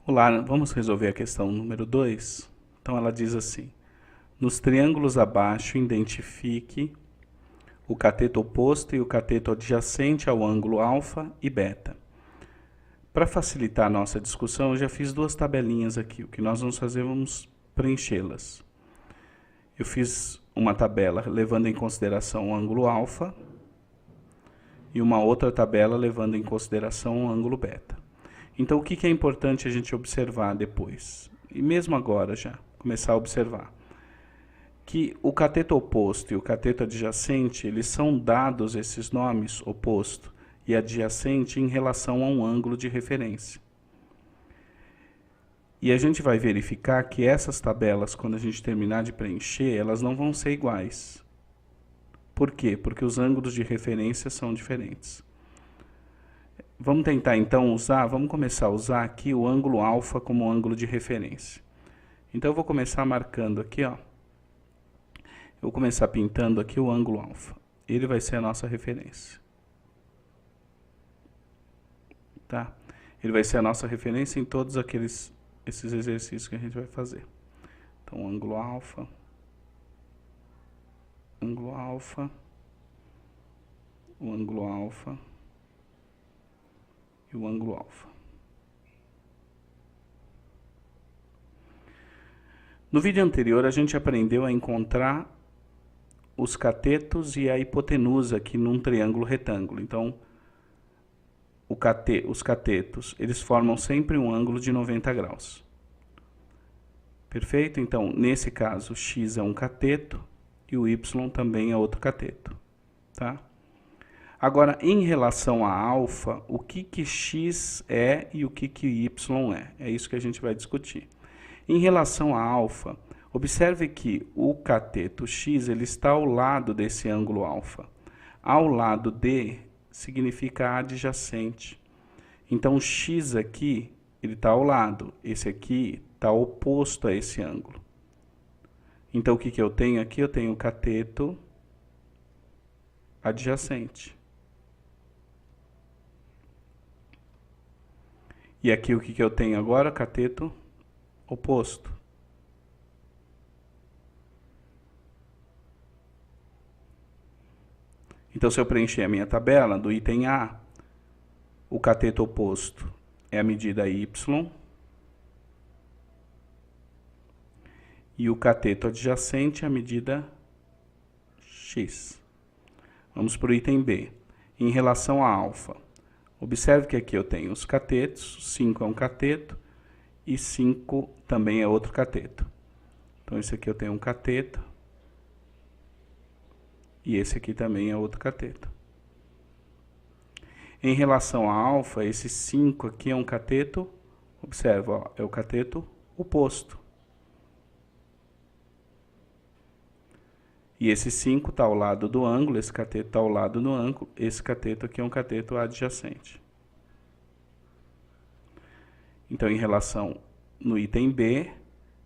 Olá, vamos resolver a questão número 2. Então ela diz assim: nos triângulos abaixo, identifique o cateto oposto e o cateto adjacente ao ângulo alfa e beta. Para facilitar a nossa discussão, eu já fiz duas tabelinhas aqui. O que nós vamos fazer, vamos preenchê-las. Eu fiz uma tabela levando em consideração o ângulo alfa e uma outra tabela levando em consideração o ângulo beta. Então, o que é importante a gente observar depois? E mesmo agora já, começar a observar. Que o cateto oposto e o cateto adjacente, eles são dados esses nomes, oposto e adjacente, em relação a um ângulo de referência. E a gente vai verificar que essas tabelas, quando a gente terminar de preencher, elas não vão ser iguais. Por quê? Porque os ângulos de referência são diferentes. Vamos tentar então vamos começar a usar aqui o ângulo alfa como ângulo de referência. Então eu vou começar marcando aqui, ó. Eu vou começar pintando aqui o ângulo alfa. Ele vai ser a nossa referência. Tá? Ele vai ser a nossa referência em todos esses exercícios que a gente vai fazer. Então, ângulo alfa, o ângulo alfa e o ângulo alfa. No vídeo anterior, a gente aprendeu a encontrar os catetos e a hipotenusa aqui num triângulo retângulo. Então, os catetos, eles formam sempre um ângulo de 90 graus. Perfeito? Então, nesse caso, x é um cateto e o y também é outro cateto. Tá? Agora, em relação a alfa, o que x é e o que y é? É isso que a gente vai discutir. Em relação a alfa, observe que o cateto x ele está ao lado desse ângulo alfa. Ao lado de significa adjacente. Então, o x aqui ele está ao lado. Esse aqui está oposto a esse ângulo. Então, o que eu tenho aqui? Eu tenho o cateto adjacente. E aqui o que eu tenho agora? Cateto oposto. Então, se eu preencher a minha tabela do item A, o cateto oposto é a medida y e o cateto adjacente é a medida x. Vamos para o item B. Em relação a alfa, observe que aqui eu tenho os catetos, 5 é um cateto e 5 também é outro cateto. Então, esse aqui eu tenho um cateto e esse aqui também é outro cateto. Em relação a alfa, esse 5 aqui é um cateto, observa, ó, é o cateto oposto. E esse 5 está ao lado do ângulo, esse cateto está ao lado do ângulo, esse cateto aqui é um cateto adjacente. Então, no item B,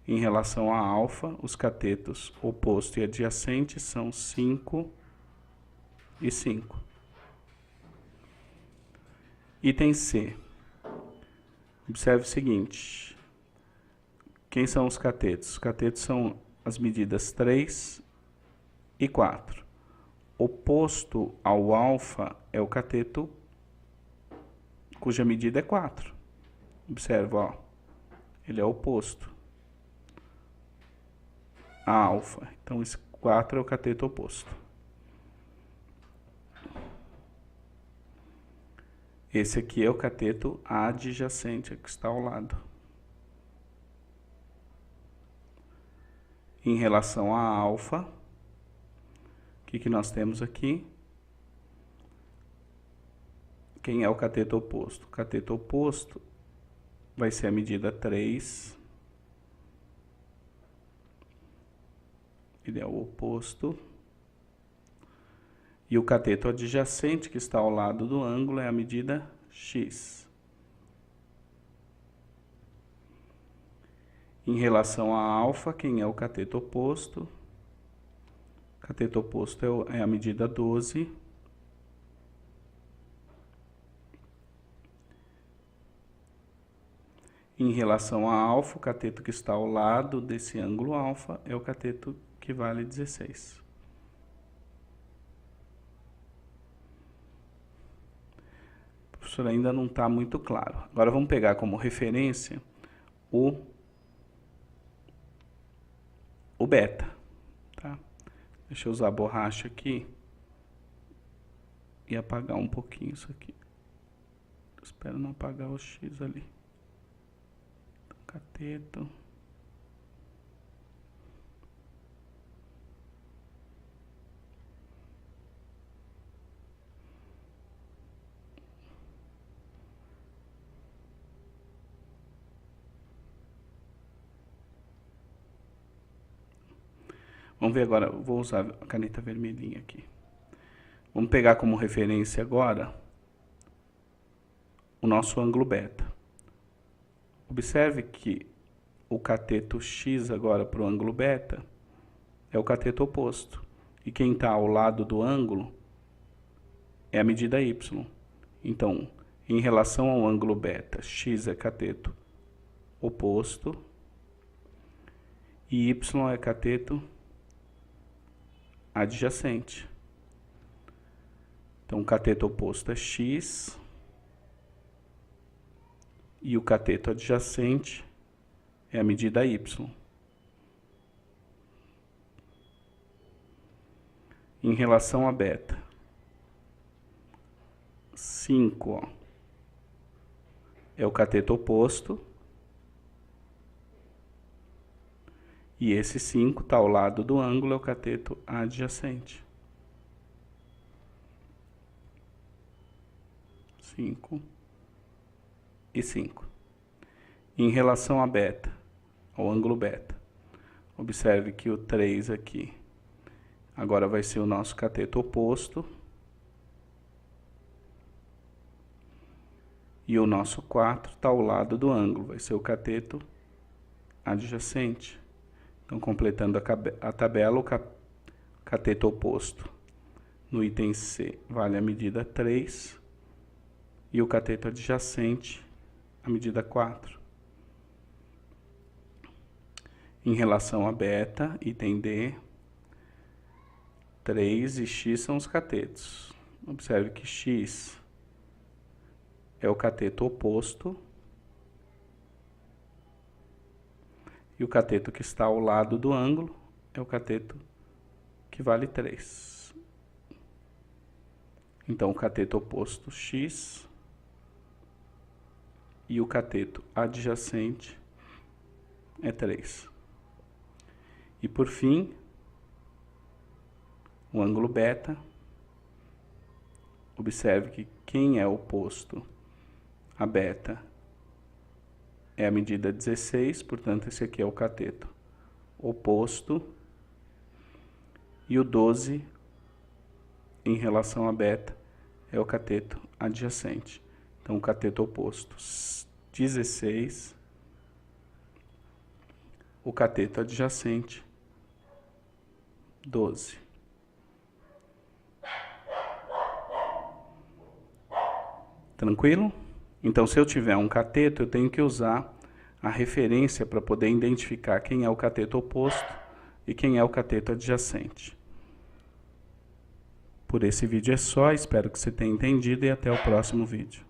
em relação a alfa, os catetos oposto e adjacente são 5 e 5. Item C. Observe o seguinte. Quem são os catetos? Os catetos são as medidas 3 e 4. Oposto ao alfa é o cateto cuja medida é 4. Observa, ó. Ele é oposto a alfa. Então, esse 4 é o cateto oposto. Esse aqui é o cateto adjacente, que está ao lado. Em relação a alfa, o que nós temos aqui? Quem é o cateto oposto? O cateto oposto vai ser a medida 3. Ele é o oposto. E o cateto adjacente, que está ao lado do ângulo, é a medida x. Em relação a alfa, quem é o cateto oposto? O cateto oposto é a medida 12. Em relação a alfa, o cateto que está ao lado desse ângulo alfa é o cateto que vale 16. Professor, ainda não está muito claro. Agora vamos pegar como referência o beta. Tá? Deixa eu usar a borracha aqui e apagar um pouquinho isso aqui. Espero não apagar o X ali. Cateto. Vamos ver agora, vou usar a caneta vermelhinha aqui. Vamos pegar como referência agora o nosso ângulo beta. Observe que o cateto X agora para o ângulo beta é o cateto oposto. E quem está ao lado do ângulo é a medida Y. Então, em relação ao ângulo beta, X é cateto oposto e Y é cateto adjacente. Então, o cateto oposto é X e o cateto adjacente é a medida Y. Em relação a beta, 5, ó, é o cateto oposto e esse 5 está ao lado do ângulo, é o cateto adjacente. 5 e 5. Em relação a beta, ao ângulo beta, observe que o 3 aqui agora vai ser o nosso cateto oposto e o nosso 4 está ao lado do ângulo, vai ser o cateto adjacente. Então, completando a tabela, o cateto oposto no item C vale a medida 3 e o cateto adjacente a medida 4. Em relação a beta, item D, 3 e X são os catetos. Observe que X é o cateto oposto e o cateto que está ao lado do ângulo é o cateto que vale 3. Então, o cateto oposto X e o cateto adjacente é 3. E por fim, o ângulo beta, observe que quem é oposto a beta é a medida 16, portanto esse aqui é o cateto oposto, e o 12 em relação a beta é o cateto adjacente. Então o cateto oposto 16, o cateto adjacente 12. Tranquilo? Então, se eu tiver um cateto, eu tenho que usar a referência para poder identificar quem é o cateto oposto e quem é o cateto adjacente. Por esse vídeo é só, espero que você tenha entendido e até o próximo vídeo.